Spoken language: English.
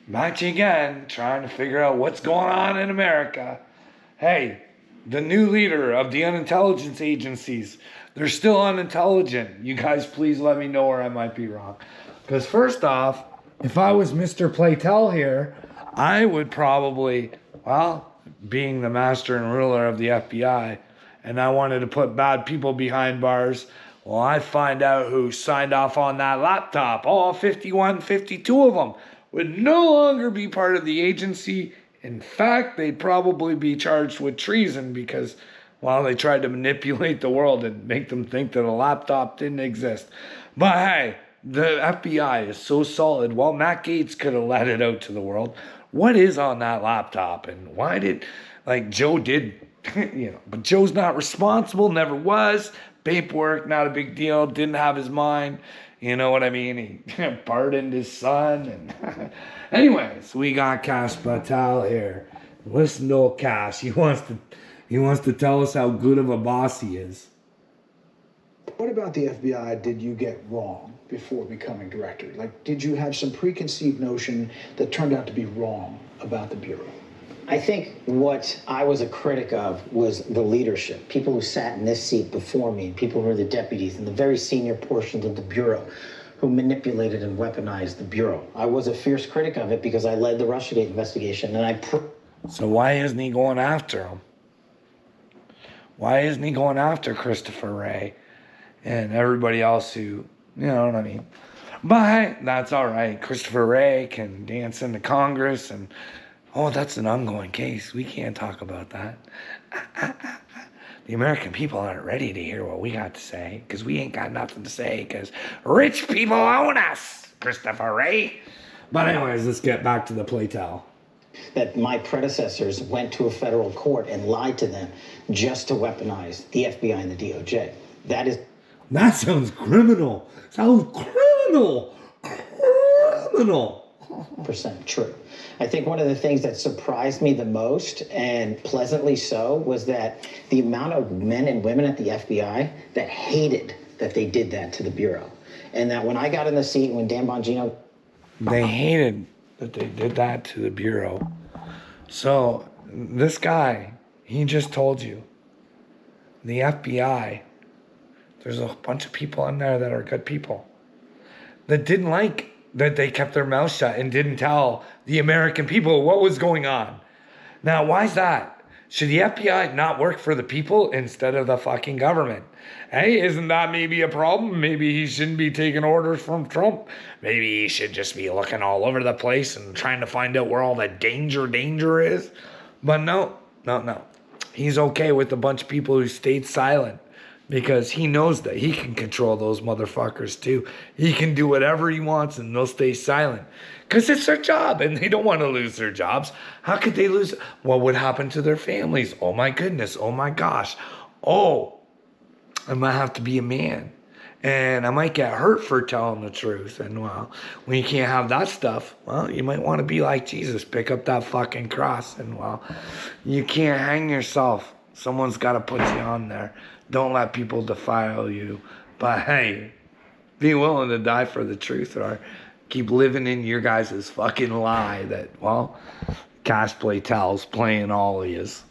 back again, trying to figure out what's going on in America. Hey, the new leader of the unintelligence agencies, they're still unintelligent. You guys please let me know where I might be wrong. Because first off, if I was Mr. Playtel here, I would probably, well, being the master and ruler of the FBI, and I wanted to put bad people behind bars, well, I'd find out who signed off on that laptop. All 51, 52 of them would no longer be part of the agency. In fact, they'd probably be charged with treason because, well, they tried to manipulate the world and make them think that a laptop didn't exist. But hey, the FBI is so solid. Well, Matt Gaetz could have let it out to the world. What is on that laptop? And why did, like, Joe did, but Joe's not responsible, never was. Paperwork, not a big deal, didn't have his mind. You know what I mean? He pardoned his son. And anyways, we got Cash Patel here. Listen to old Cash. He wants to tell us how good of a boss he is. What about the FBI did you get wrong before becoming director? Like, did you have some preconceived notion that turned out to be wrong about the Bureau? I think what I was a critic of was the leadership. People who sat in this seat before me, people who were the deputies and the very senior portions of the Bureau who manipulated and weaponized the Bureau. I was a fierce critic of it because I led the Russiagate investigation and So why isn't he going after him? Why isn't he going after Christopher Wray and everybody else who, you know what I mean? But hey, that's all right. Christopher Wray can dance into Congress and, oh, that's an ongoing case. We can't talk about that. The American people aren't ready to hear what we got to say because we ain't got nothing to say because rich people own us, Christopher Wray. But anyways, let's get back to the Playtel. that my predecessors went to a federal court and lied to them just to weaponize the FBI and the DOJ. That sounds criminal. Sounds criminal. Criminal. Percent true. I think one of the things that surprised me the most, and pleasantly so, was that the amount of men and women at the FBI that hated that they did that to the Bureau. And that when I got in the seat, when Dan Bongino... They hated that they did that to the Bureau. So this guy, he just told you, the FBI, there's a bunch of people in there that are good people that didn't like that they kept their mouth shut and didn't tell the American people what was going on. Now, why is that? Should the FBI not work for the people instead of the fucking government? Hey, isn't that maybe a problem? Maybe he shouldn't be taking orders from Trump. Maybe he should just be looking all over the place and trying to find out where all the danger is. But no. He's okay with a bunch of people who stayed silent because he knows that he can control those motherfuckers too. He can do whatever he wants and they'll stay silent because it's their job and they don't want to lose their jobs. How could they lose? What would happen to their families? Oh my goodness. Oh my gosh. Oh, I might have to be a man and I might get hurt for telling the truth. And well, when you can't have that stuff, well, you might want to be like Jesus, pick up that fucking cross. And well, you can't hang yourself. Someone's got to put you on there. Don't let people defile you. But hey, be willing to die for the truth or keep living in your guys' fucking lie that, well, Cash Playtel's playing all he is.